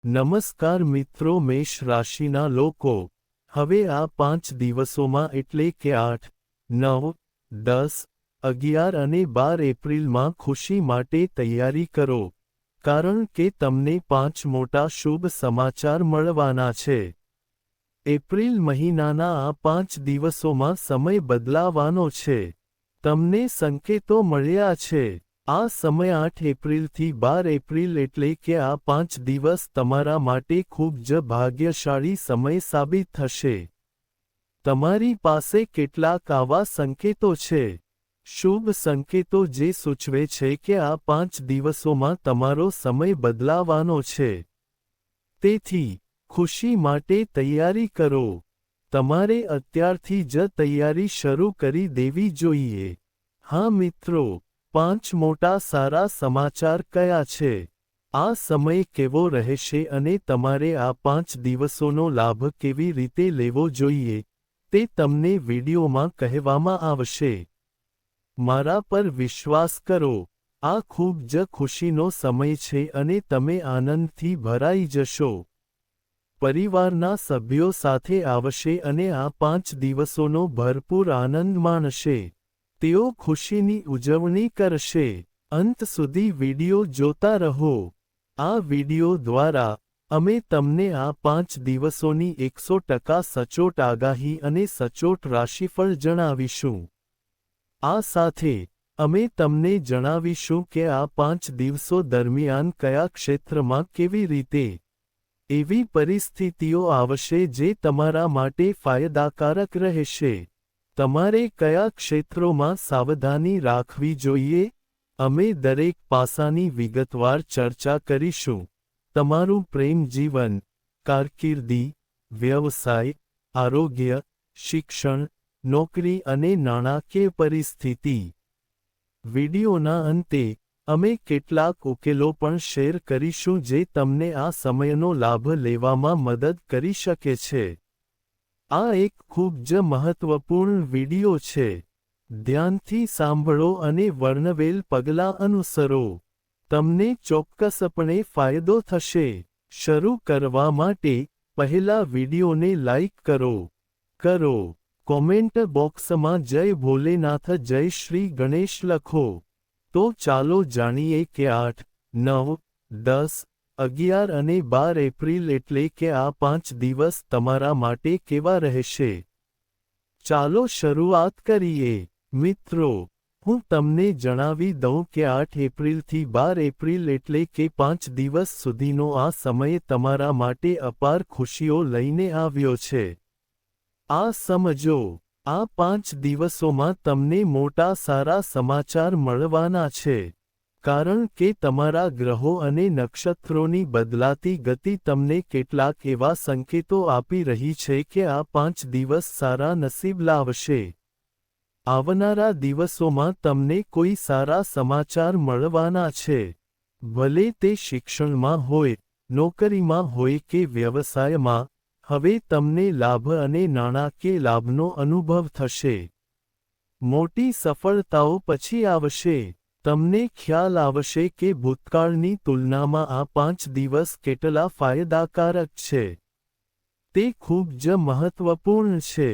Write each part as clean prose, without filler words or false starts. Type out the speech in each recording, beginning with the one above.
નમસ્કાર મિત્રો, મેષ રાશિના લોકો હવે આ 5 દિવસોમાં એટલે કે 8, 9, 10, 11 અને 12 એપ્રિલમાં ખુશી માટે તૈયારી કરો, કારણ કે તમને 5 મોટા શુભ સમાચાર મળવાના છે. એપ્રિલ મહિનાના આ 5 દિવસોમાં સમય બદલાવાનો છે. તમને સંકેતો મળ્યા છે. આ સમય 8 એપ્રિલથી 12 એપ્રિલ એટલે કે આ 5 દિવસ તમારા માટે ખૂબ જ ભાગ્યશાળી સમય સાબિત થશે. તમારી પાસે કેટલાક આવા સંકેતો છે. શુભ સંકેતો જે સૂચવે છે કે આ 5 દિવસોમાં તમારો સમય બદલાવાનો છે. તેથી, ખુશી માટે તૈયારી કરો. તમારે અત્યારથી જ તૈયારી શરૂ કરી દેવી જોઈએ. હા મિત્રો, 5 મોટા સારા સમાચાર કયા છે? આ સમય કેવો રહેશે અને તમારે આ 5 દિવસોનો લાભ કેવી રીતે લેવો જોઈએ, તે તમને વિડીયોમાં કહેવામાં આવશે. મારા પર વિશ્વાસ કરો, આ ખૂબ જ ખુશીનો સમય છે અને તમે આનંદથી ભરાઈ જશો. પરિવારના સભ્યો સાથે આવશે અને આ 5 દિવસોનો ભરપૂર આનંદ માણશે. તેઓ ખુશીની ઉજવણી કરશે. અંત સુધી વિડિયો જોતા રહો. આ વિડિયો દ્વારા, અમે તમને આ 5 દિવસોની 100% સચોટ આગાહી અને સચોટ રાશિફળ જણાવીશું. આ સાથે, અમે તમને જણાવીશું કે આ 5 દિવસો દરમિયાન કયા ક્ષેત્રમાં કેવી રીતે એવી પરિસ્થિતિઓ આવશે જે તમારા માટે ફાયદાકારક રહેશે. તમારે કયા ક્ષેત્રોમાં સાવધાની રાખવી જોઈએ? અમે દરેક પાસાની વિગતવાર ચર્ચા કરીશું. તમારું પ્રેમ જીવન, કારકિર્દી, વ્યવસાય, આરોગ્ય, શિક્ષણ, નોકરી અને નાણાકીય પરિસ્થિતિ. વિડિયોના અંતે, અમે કેટલાક ઉકેલો પણ શેર કરીશું જે તમને આ સમયનો લાભ લેવામાં મદદ કરી શકે છે. આ એક ખૂબ જ મહત્વપૂર્ણ વિડિયો છે. ધ્યાનથી સાંભળો અને વર્ણવેલ પગલાં અનુસરો. તમને ચોક્કસપણે ફાયદો થશે. શરૂ કરવા માટે, પહેલા વિડિયોને લાઇક કરો. કોમેન્ટ બોક્સમાં જય ભોલેનાથ જય શ્રી ગણેશ લખો. તો ચાલો જાણીએ કે 8, 9, 10, 11 અને 12 એપ્રિલ એટલે કે આ 5 દિવસ તમારા માટે કેવા રહેશે. ચાલો શરૂઆત કરીએ. મિત્રો, હું તમને જણાવી દઉં કે 8 એપ્રિલથી 12 એપ્રિલ એટલે કે 5 દિવસ સુધીનો આ સમય તમારા માટે અપાર ખુશીઓ લઈને આવ્યો છે. આ સમજો, આ 5 દિવસોમાં તમને મોટા સારા સમાચાર મળવાના છે. કારણ કે તમારા ગ્રહો અને નક્ષત્રોની બદલાતી ગતિ તમને કેટલાક એવા સંકેતો આપી રહી છે કે આ 5 દિવસ સારા નસીબ લાવશે. આવનારા દિવસોમાં તમને કોઈ સારા સમાચાર મળવાના છે. ભલે તે શિક્ષણમાં હોય, નોકરીમાં હોય કે વ્યવસાયમાં, હવે તમને લાભ અને નાણાકીય લાભનો અનુભવ થશે. મોટી સફળતાઓ પછી આવશે. તમને ખ્યાલ આવશે કે ભૂતકાળની તુલનામાં આ 5 દિવસ કેટલા ફાયદાકારક છે. તે ખૂબ જ મહત્વપૂર્ણ છે.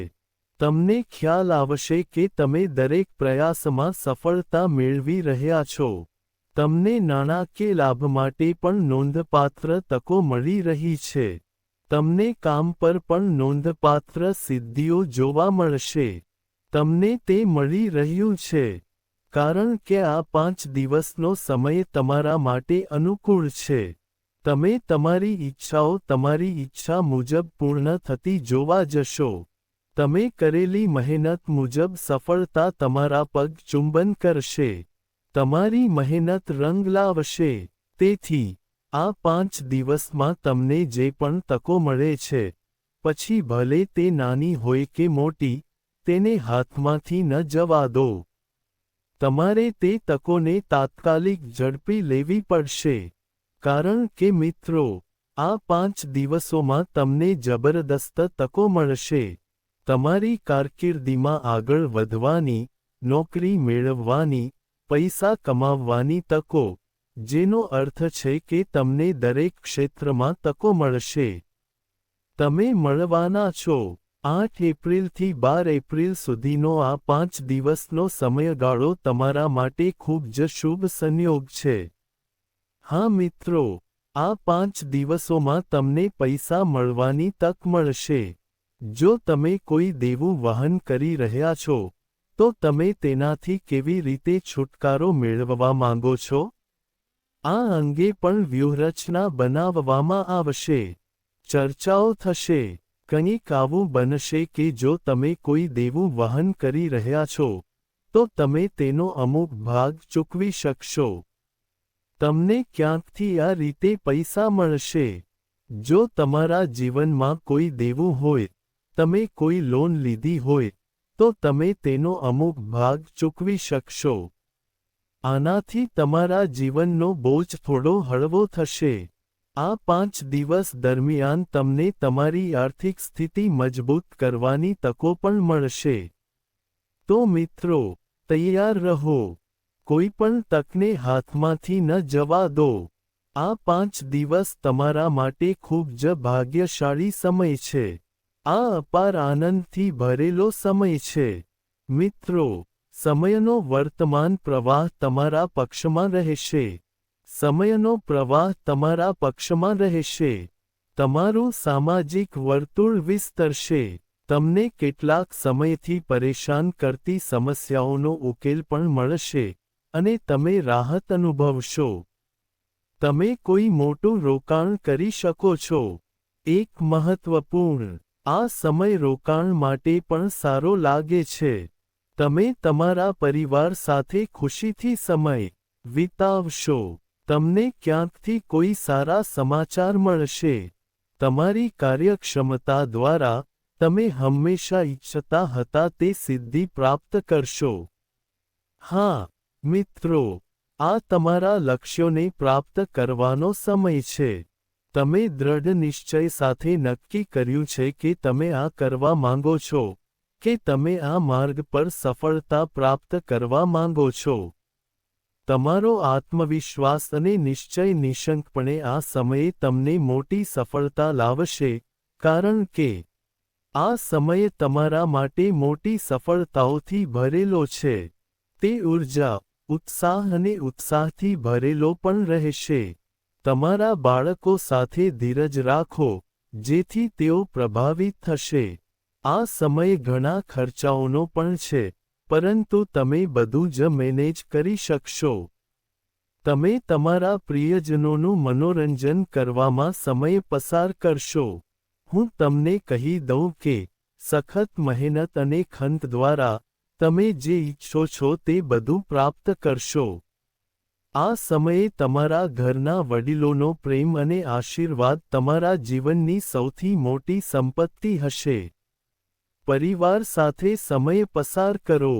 તમને ખ્યાલ આવશે કે તમે દરેક પ્રયાસમાં સફળતા મેળવી રહ્યા છો. તમને નાણાકીય લાભ માટે પણ નોંધપાત્ર તકો મળી રહી છે. તમને કામ પર પણ નોંધપાત્ર સિદ્ધિઓ જોવા મળશે. તમને તે મળી રહ્યું છે. કારણ કે આ 5 દિવસનો સમય તમારા માટે અનુકૂળ છે. તમે તમારી ઈચ્છાઓ તમારી ઈચ્છા મુજબ પૂર્ણ થતી જોવા જશો. તમે કરેલી મહેનત મુજબ સફળતા તમારા પગ ચુંબન કરશે. તમારી મહેનત રંગ લાવશે. તેથી, આ 5 દિવસમાં તમને જે પણ તકો મળે છે, પછી ભલે તે નાની હોય કે મોટી, તેને હાથમાંથી ન જવા દો. તમારે તે તકોને તાત્કાલિક ઝડપી લેવી પડશે. કારણ કે મિત્રો, આ 5 દિવસોમાં તમને જબરદસ્ત તકો મળશે. તમારી કારકિર્દીમાં આગળ વધવાની, નોકરી મેળવવાની, પૈસા કમાવવાની તકો, જેનો અર્થ છે કે તમને દરેક ક્ષેત્રમાં તકો મળશે. તમે મળવાના છો. 8 એપ્રિલથી 12 એપ્રિલ સુધીનો આ 5 દિવસનો સમયગાળો તમારા માટે ખૂબ જ શુભ સંયોગ છે. હા મિત્રો, આ 5 દિવસોમાં તમને પૈસા મળવાની તક મળશે. જો તમે કોઈ દેવું વહન કરી રહ્યા છો, તો તમે તેનાથી કેવી રીતે છુટકારો મેળવવા માંગો છો? આ અંગે પણ વ્યૂહરચના બનાવવામાં આવશે. ચર્ચાઓ થશે. કંઈક આવું બનશે કે જો તમે કોઈ દેવું વહન કરી રહ્યા છો, તો તમે તેનો અમુક ભાગ ચૂકવી શકશો. તમને ક્યાંકથી આ રીતે પૈસા મળશે. જો તમારા જીવનમાં કોઈ દેવું હોય, તમે કોઈ લોન લીધી હોય, તો તમે તેનો અમુક ભાગ ચૂકવી શકશો. આનાથી તમારા જીવનનો બોજ થોડો હળવો થશે. આ 5 દિવસ દરમિયાન તમને તમારી આર્થિક સ્થિતિ મજબૂત કરવાની તકો પણ મળશે. તો મિત્રો, તૈયાર રહો. કોઈ પણ તકને હાથમાંથી ન જવા દો. આ 5 દિવસ તમારા માટે ખૂબ જ ભાગ્યશાળી સમય છે. આ અપાર આનંદથી ભરેલો સમય છે. મિત્રો, સમયનો વર્તમાન પ્રવાહ તમારા પક્ષમાં રહેશે. સમયનો પ્રવાહ તમારા પક્ષમાં રહેશે. તમારું સામાજિક વર્તુળ વિસ્તરશે. તમને કેટલાક સમયથી પરેશાન કરતી સમસ્યાઓનો ઉકેલ પણ મળશે, અને તમે રાહત અનુભવશો. તમે કોઈ મોટું રોકાણ કરી શકો છો. એક મહત્વપૂર્ણ, આ સમય રોકાણ માટે પણ સારો લાગે છે. તમે તમારા પરિવાર સાથે ખુશીથી સમય વિતાવશો. તમને ક્યાંકથી કોઈ સારા સમાચાર મળશે. તમારી કાર્યક્ષમતા દ્વારા તમે હંમેશા ઈચ્છતા હતા તે સિદ્ધિ પ્રાપ્ત કરશો. હા, મિત્રો, આ તમારા લક્ષ્યોને પ્રાપ્ત કરવાનો સમય છે. તમે દૃઢ નિશ્ચય સાથે નક્કી કર્યું છે કે તમે આ કરવા માંગો છો, કે તમે આ માર્ગ પર સફળતા પ્રાપ્ત કરવા માંગો છો. તમારો આત્મવિશ્વાસ અને નિશ્ચય નિઃશંકપણે આ સમયે તમને મોટી સફળતા લાવશે, કારણ કે આ સમય તમારા માટે મોટી સફળતાઓથી ભરેલો છે. તે ઊર્જા, ઉત્સાહ અને ઉત્સાહથી ભરેલો પણ રહેશે. તમારા બાળકો સાથે ધીરજ રાખો, જેથી તેઓ પ્રભાવિત થશે. આ સમય ઘણા ખર્ચાઓનો પણ છે, પરંતુ તમે બધું જ મેનેજ કરી શકશો. તમે તમારા પ્રિયજનોનું મનોરંજન કરવામાં સમય પસાર કરશો. હું તમને કહી દઉં કે, સખત મહેનત અને ખંત દ્વારા, તમે જે ઈચ્છો છો તે બધું પ્રાપ્ત કરશો. આ સમયે તમારા ઘરના વડીલોનો પ્રેમ અને આશીર્વાદ તમારા જીવનની સૌથી મોટી સંપત્તિ હશે. પરિવાર સાથે સમય પસાર કરો.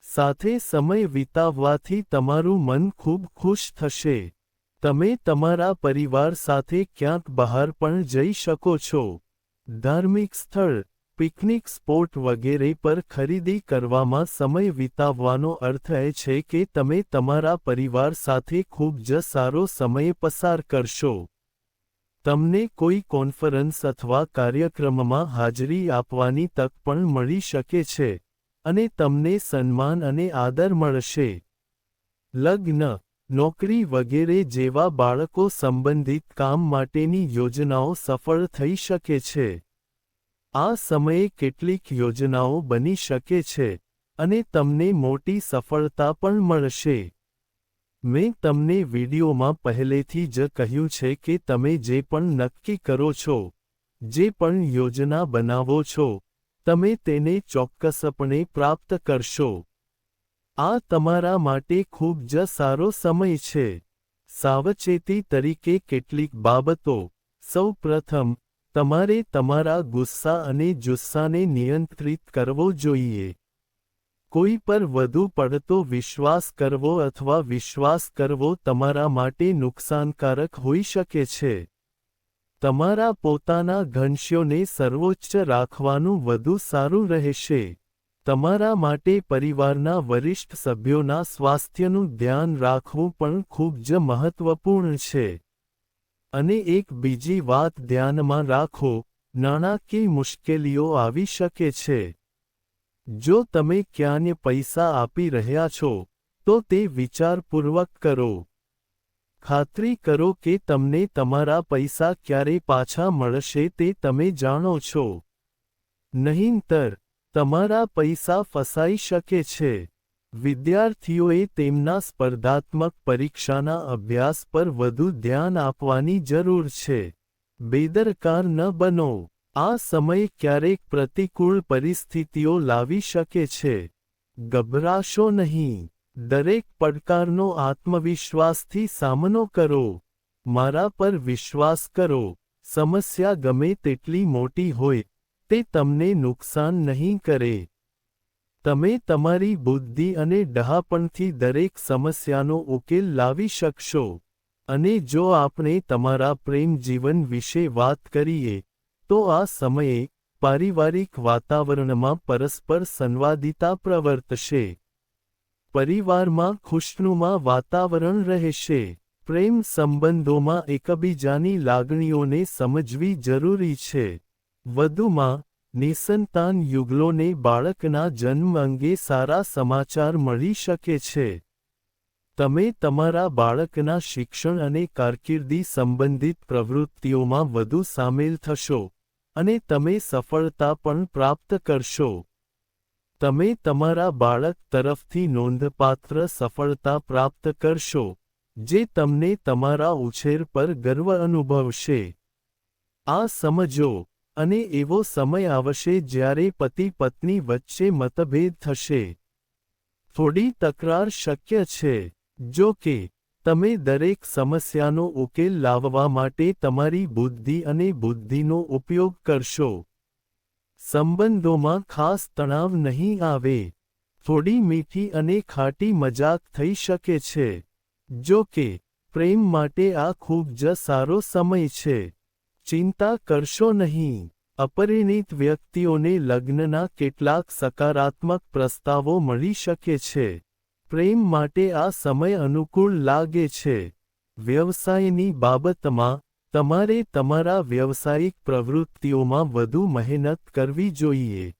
સાથે સમય વિતાવવાથી તમારું મન ખૂબ ખુશ થશે. તમે તમારા પરિવાર સાથે ક્યાંક બહાર પણ જઈ શકો છો. ધાર્મિક સ્થળ, પિકનિક સ્પોટ વગેરે પર ખરીદી કરવામાં સમય વિતાવવાનો અર્થ એ છે કે તમે તમારા પરિવાર સાથે ખૂબ જ સારો સમય પસાર કરશો. તમને કોઈ કોન્ફરન્સ અથવા કાર્યક્રમમાં હાજરી આપવાની તક પણ મળી શકે છે, અને તમને સન્માન અને આદર મળશે. લગ્ન, નોકરી વગેરે જેવા બાળકો સંબંધિત કામ માટેની યોજનાઓ સફળ થઈ શકે છે. આ સમયે કેટલીક યોજનાઓ બની શકે છે, અને તમને મોટી સફળતા પણ મળશે. મેં તમને વિડીયોમાં પહેલેથી જ કહ્યું છે કે તમે જે પણ નક્કી કરો છો, જે પણ યોજના બનાવો છો, તમે તેને ચોક્કસપણે પ્રાપ્ત કરશો. આ તમારા માટે ખૂબ જ સારો સમય છે. સાવચેતી તરીકે કેટલીક બાબતો. સૌ પ્રથમ, તમારે તમારા ગુસ્સા અને જુસ્સાને નિયંત્રિત કરવો જોઈએ. કોઈ પર વધુ પડતો વિશ્વાસ કરવો અથવા વિશ્વાસ કરવો તમારા માટે નુકસાનકારક હોઈ શકે છે. તમારા પોતાના ઘનશ્યોને સર્વોચ્ચ રાખવાનું વધુ સારું રહેશે. તમારા માટે પરિવારના વરિષ્ઠ સભ્યોના સ્વાસ્થ્યનું ધ્યાન રાખવું પણ ખૂબ જ મહત્વપૂર્ણ છે. અને એક બીજી વાત ધ્યાનમાં રાખો, નાણાકીય મુશ્કેલીઓ આવી શકે છે. જો તમે ક્યાંય પૈસા આપી રહ્યા છો, તો તે વિચારપૂર્વક કરો. ખાતરી કરો કે તમને તમારા પૈસા ક્યારે પાછા મળશે તે તમે જાણો છો. નહીંતર, તમારા પૈસા ફસાઈ શકે છે. વિદ્યાર્થીઓએ તેમના સ્પર્ધાત્મક પરીક્ષાના અભ્યાસ પર વધુ ધ્યાન આપવાની જરૂર છે. બેદરકાર ન બનો. આ સમય ક્યારેક પ્રતિકૂળ પરિસ્થિતિઓ લાવી શકે છે. ગભરાશો નહીં. દરેક પડકારનો આત્મવિશ્વાસથી સામનો કરો. મારા પર વિશ્વાસ કરો. સમસ્યા ગમે તેટલી મોટી હોય, તે તમને નુકસાન નહીં કરે. તમે તમારી બુદ્ધિ અને ડહાપણથી દરેક સમસ્યાનો ઉકેલ લાવી શકશો. અને જો આપણે તમારા પ્રેમ જીવન વિશે વાત કરીએ, તો આ સમયે, પારિવારિક વાતાવરણમાં પરસ્પર સંવાદિતા પ્રવર્તશે. પરિવારમાં ખુશનુમા વાતાવરણ રહેશે. પ્રેમ સંબંધોમાં એકબીજાની લાગણીઓને સમજવી જરૂરી છે. વધુમાં, નિસંતાન યુગલોને બાળકના જન્મ અંગે સારા સમાચાર મળી શકે છે. તમે તમારા બાળકના શિક્ષણ અને કારકિર્દી સંબંધિત પ્રવૃત્તિઓમાં વધુ સામેલ થશો, અને તમે સફળતા પણ પ્રાપ્ત કરશો. તમે તમારા બાળક તરફથી નોંધપાત્ર સફળતા પ્રાપ્ત કરશો, જે તમને તમારા ઉછેર પર ગર્વ અનુભવશે. આ સમજો, અને એવો સમય આવશે જ્યારે પતિ-પત્ની વચ્ચે મતભેદ થશે. થોડી તકરાર શક્ય છે. જો કે, તમે દરેક સમસ્યાનો ઉકેલ લાવવા માટે તમારી બુદ્ધિ અને બુદ્ધિનો ઉપયોગ કરશો. સંબંધોમાં ખાસ તણાવ નહીં આવે. થોડી મીઠી અને ખાટી મજાક થઈ શકે છે. જો કે, પ્રેમ માટે આ ખૂબ જ સારો સમય છે. ચિંતા કરશો નહીં. અપરિણિત વ્યક્તિઓને લગ્નના કેટલાક સકારાત્મક પ્રસ્તાવો મળી શકે છે. પ્રેમ માટે આ સમય અનુકૂળ લાગે છે. વ્યવસાયની બાબતમાં, તમારે તમારા વ્યવસાયિક પ્રવૃત્તિઓમાં વધુ મહેનત કરવી જોઈએ.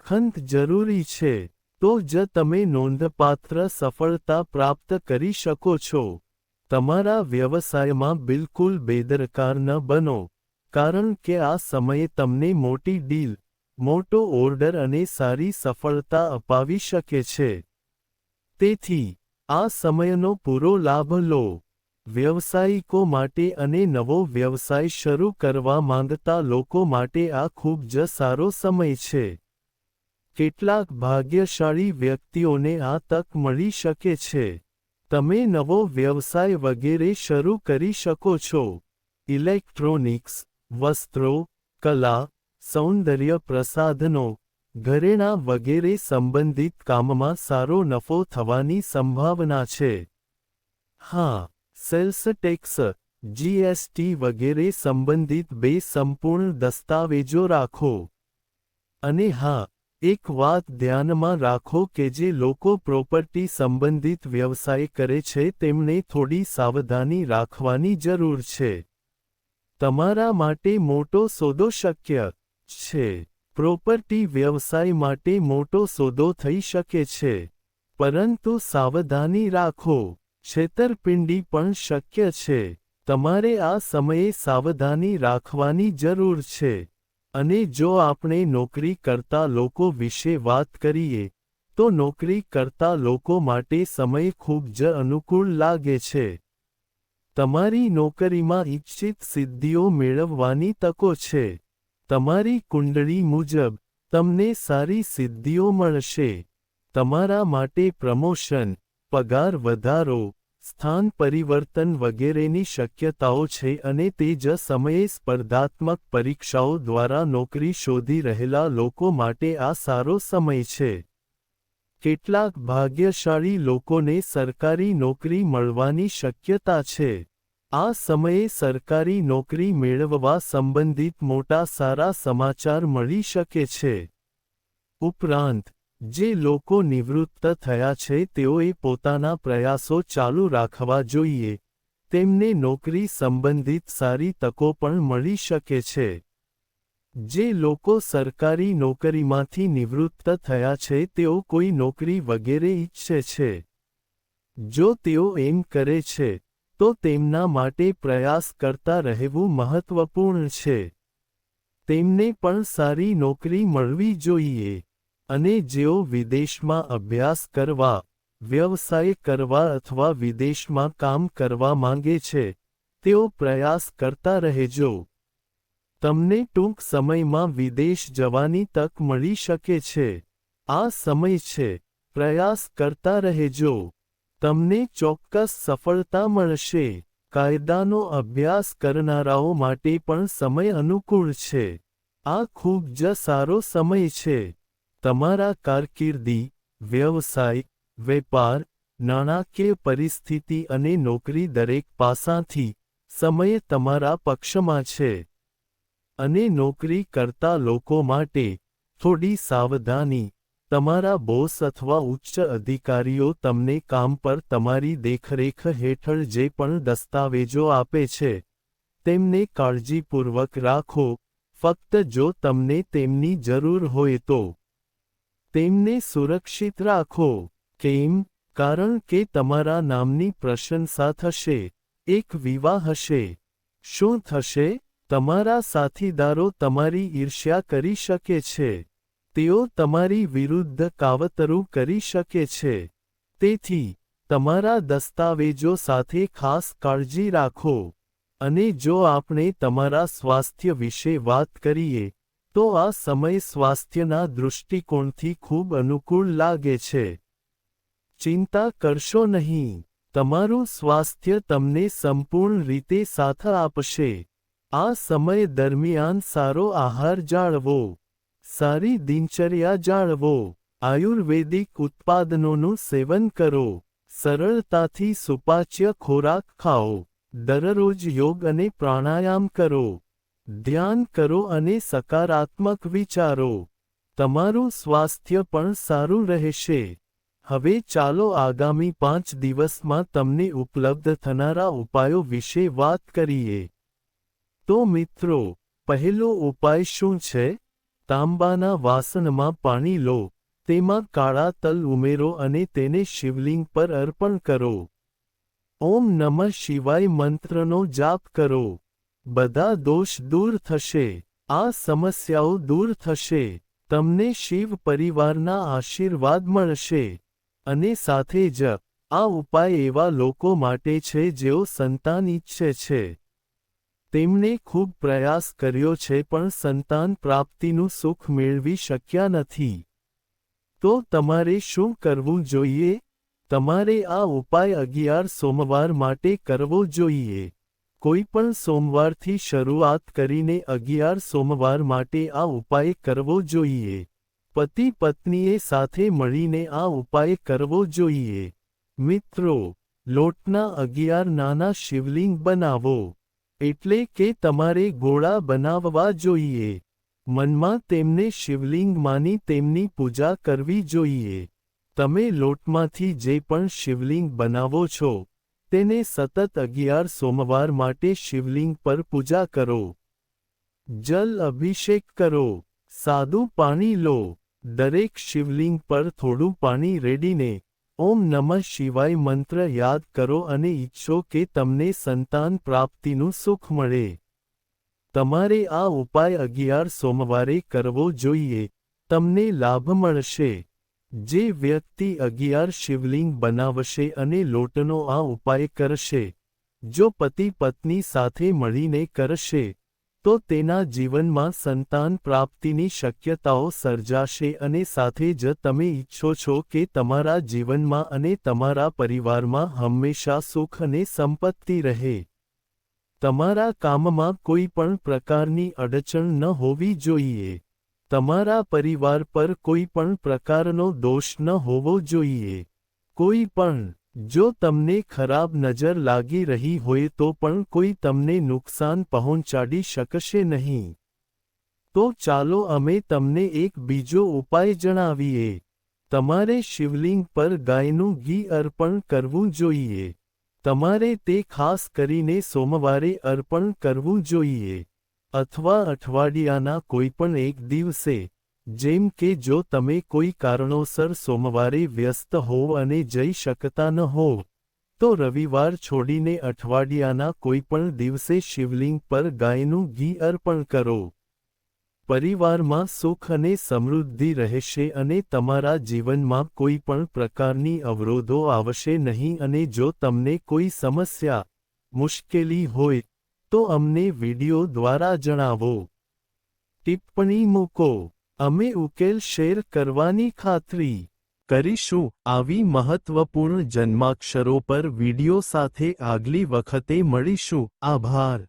ખંત જરૂરી છે, તો જ તમે નોંધપાત્ર સફળતા પ્રાપ્ત કરી શકો છો. તમારા વ્યવસાયમાં બિલકુલ બેદરકાર ન બનો, કારણ કે આ સમયે તમને મોટી ડીલ, મોટો ઓર્ડર અને સારી સફળતા અપાવી શકે છે. તેથી, આ સમયનો પૂરો લાભ લો. વ્યવસાયિકો માટે અને નવો વ્યવસાય શરૂ કરવા માંગતા લોકો માટે આ ખૂબ જ સારો સમય છે. કેટલાક ભાગ્યશાળી વ્યક્તિઓને આ તક મળી શકે છે. તમે નવો વ્યવસાય વગેરે શરૂ કરી શકો છો. ઇલેક્ટ્રોનિક્સ, વસ્ત્રો, કલા, સૌંદર્ય પ્રસાધનો, ઘરેણાં વગેરે સંબંધિત કામમાં સારો નફો થવાની સંભાવના છે. હા, સેલ્સ ટેક્સ, જીએસટી વગેરે સંબંધિત બે સંપૂર્ણ દસ્તાવેજો રાખો. અને હા, એક વાત ધ્યાનમાં રાખો કે જે લોકો પ્રોપર્ટી સંબંધિત વ્યવસાય કરે છે તેમણે થોડી સાવધાની રાખવાની જરૂર છે. તમારા માટે મોટો સોદો શક્ય છે. પ્રોપર્ટી વ્યવસાય માટે મોટો સોદો થઈ શકે છે. પરંતુ સાવધાની રાખો. છેતરપિંડી પણ શક્ય છે. તમારે આ સમયે સાવધાની રાખવાની જરૂર છે. અને જો આપણે નોકરી કરતા લોકો વિશે વાત કરીએ, તો નોકરી કરતા લોકો માટે સમય ખૂબ જ અનુકૂળ લાગે છે. તમારી નોકરીમાં ઇચ્છિત સિદ્ધિઓ મેળવવાની તકો છે. તમારી કુંડળી મુજબ, તમને સારી સિદ્ધિઓ મળશે. તમારા માટે પ્રમોશન, પગાર વધારો, સ્થાન પરિવર્તન વગેરેની શક્યતાઓ છે અને તે જ સમયે સ્પર્ધાત્મક પરીક્ષાઓ દ્વારા નોકરી શોધી રહેલા લોકો માટે આ સારો સમય છે. કેટલાક ભાગ્યશાળી લોકોને સરકારી નોકરી મળવાની શક્યતા છે. આ સમયે સરકારી નોકરી મેળવવા સંબંધિત મોટા સારા સમાચાર મળી શકે છે. ઉપરાંત, જે લોકો નિવૃત્ત થયા છે તેઓએ પોતાના પ્રયાસો ચાલુ રાખવા જોઈએ, તેમને નોકરી સંબંધિત સારી તકો પણ મળી શકે છે. જે લોકો સરકારી નોકરીમાંથી નિવૃત્ત થયા છે તેઓ કોઈ નોકરી વગેરે ઈચ્છે છે. જો તેઓ એમ કરે છે, તો તેમના માટે પ્રયાસ કરતા રહેવું મહત્વપૂર્ણ છે. તેમને પણ સારી નોકરી મળવી જોઈએ. અને જેઓ વિદેશમાં અભ્યાસ કરવા, વ્યવસાય કરવા અથવા વિદેશમાં કામ કરવા માંગે છે, તેઓ પ્રયાસ કરતા રહેજો. તમને ટૂંક સમયમાં વિદેશ જવાની તક મળી શકે છે. આ સમય છે, પ્રયાસ કરતા રહેજો. તમને ચોક્કસ સફળતા મળશે. કાયદાનો અભ્યાસ કરનારાઓ માટે પણ સમય અનુકૂળ છે. આ ખૂબ જ સારો સમય છે. તમારા કારકિર્દી, વ્યવસાય, વેપાર, નાણાકીય પરિસ્થિતિ અને નોકરી દરેક પાસાથી, સમય તમારા પક્ષમાં છે. અને નોકરી કરતા લોકો માટે, થોડી સાવધાની. તમારા બોસ અથવા ઉચ્ચ અધિકારીઓ તમને કામ પર તમારી દેખરેખ હેઠળ જે પણ દસ્તાવેજો આપે છે, તેમને કાળજીપૂર્વક રાખો, ફક્ત જો તમને તેમની જરૂર હોય તો. તેમને સુરક્ષિત રાખો. કેમ? કારણ કે તમારા નામની પ્રશંસા થશે. એક વિવાહ હશે. શું થશે? તમારા સાથીદારો તમારી ઈર્ષ્યા કરી શકે છે. તેઓ તમારી વિરુદ્ધ કાવતરું કરી શકે છે. તેથી, તમારા દસ્તાવેજો સાથે ખાસ કાળજી રાખો. અને જો આપણે તમારા સ્વાસ્થ્ય વિશે વાત કરીએ, તો આ સમય સ્વાસ્થ્યના દૃષ્ટિકોણથી ખૂબ અનુકૂળ લાગે છે. ચિંતા કરશો નહીં. તમારું સ્વાસ્થ્ય તમને સંપૂર્ણ રીતે સાથ આપશે. આ સમય દરમિયાન સારો આહાર જાળવો. સારી દિનચર્યા જાળવો. આયુર્વેદિક ઉત્પાદનોનું સેવન કરો. સરળતાથી સુપાચ્ય ખોરાક ખાઓ. દરરોજ યોગ અને પ્રાણાયામ કરો. ધ્યાન કરો અને સકારાત્મક વિચારો. તમારું સ્વાસ્થ્ય પણ સારું રહેશે. હવે ચાલો આગામી 5 દિવસમાં તમને ઉપલબ્ધ થનારા ઉપાયો વિશે વાત કરીએ. તો મિત્રો, પહેલો ઉપાય શું છે? તાંબાના વાસણમાં પાણી લો, તેમાં કાળા તલ ઉમેરો અને તેને શિવલિંગ પર અર્પણ કરો. ઓમ નમઃ શિવાય મંત્રનો જાપ કરો. બધા દોષ દૂર થશે. આ સમસ્યાઓ દૂર થશે. તમને શિવ પરિવારના આશીર્વાદ મળશે. અને સાથે જ, આ ઉપાય એવા લોકો માટે છે જેઓ સંતાન ઈચ્છે છે. તેમણે ખૂબ પ્રયાસ કર્યો છે પણ સંતાન પ્રાપ્તિનું સુખ મેળવી શક્યા નથી. તો તમારે શું કરવું જોઈએ? તમારે આ ઉપાય 11 સોમવાર માટે કરવો જોઈએ. કોઈપણ સોમવારથી શરૂઆત કરીને 11 સોમવાર માટે આ ઉપાય કરવો જોઈએ. પતિ પત્નીએ સાથે મળીને આ ઉપાય કરવો જોઈએ. મિત્રો, લોટના 11 નાના શિવલિંગ બનાવો. એટલે કે તમારે ગોળા બનાવવા જોઈએ. મનમાં તેમને શિવલિંગમાંની તેમની પૂજા કરવી જોઈએ. તમે લોટમાંથી જે પણ શિવલિંગ બનાવો છો, તેને સતત 11 સોમવાર માટે શિવલિંગ પર પૂજા કરો. જલ અભિષેક કરો. સાદું પાણી લો. દરેક શિવલિંગ પર થોડું પાણી રેડીને, ઓમ નમઃ શિવાય મંત્ર યાદ કરો અને ઈચ્છો કે તમને સંતાન પ્રાપ્તિનું સુખ મળે. તમારે આ ઉપાય 11 સોમવારે કરવો જોઈએ. તમને લાભ મળશે. જે વ્યક્તિ 11 શિવલિંગ બનાવશે અને લોટનો આ ઉપાય કરશે, જો પતિ પત્ની સાથે મળીને કરશે, તો તેના જીવનમાં સંતાન પ્રાપ્તિની શક્યતાઓ સર્જાશે અને સાથે જ તમે ઈચ્છો છો કે તમારા જીવનમાં અને તમારા પરિવારમાં હંમેશા સુખ અને સંપત્તિ રહે. તમારા કામમાં કોઈ પણ પ્રકારની અડચણ ન હોવી જોઈએ. તમારા પરિવાર પર કોઈ પણ પ્રકારનો દોષ ન હોવો જોઈએ. કોઈ પણ, જો તમને ખરાબ નજર લાગી રહી હોય તો પણ કોઈ તમને નુકસાન પહોંચાડી શકશે નહીં. તો ચાલો અમે તમને એક બીજો ઉપાય જણાવીએ. તમારે શિવલિંગ પર ગાયનું ઘી અર્પણ કરવું જોઈએ. તમારે તે ખાસ કરીને સોમવારે અર્પણ કરવું જોઈએ. અથવા અઠવાડિયાના કોઈપણ એક દિવસે, જેમ કે જો તમે કોઈ કારણોસર સોમવારે વ્યસ્ત હોવ અને જઈ શકતા ન હોવ, તો રવિવાર છોડીને અઠવાડિયાના કોઈપણ દિવસે શિવલિંગ પર ગાયનું ઘી અર્પણ કરો. પરિવારમાં સુખ અને સમૃદ્ધિ રહેશે અને તમારા જીવનમાં કોઈ પણ પ્રકારની અવરોધો આવશે નહીં. અને જો તમને કોઈ સમસ્યા, મુશ્કેલી હોય, તો અમને વિડિયો દ્વારા જણાવો. ટિપ્પણી મૂકો. અમે ઉકેલ શેર કરવાની ખાતરી કરીશું. આવી મહત્વપૂર્ણ જન્માક્ષરો પર વિડિયો સાથે આગલી વખતે મળીશું. આભાર.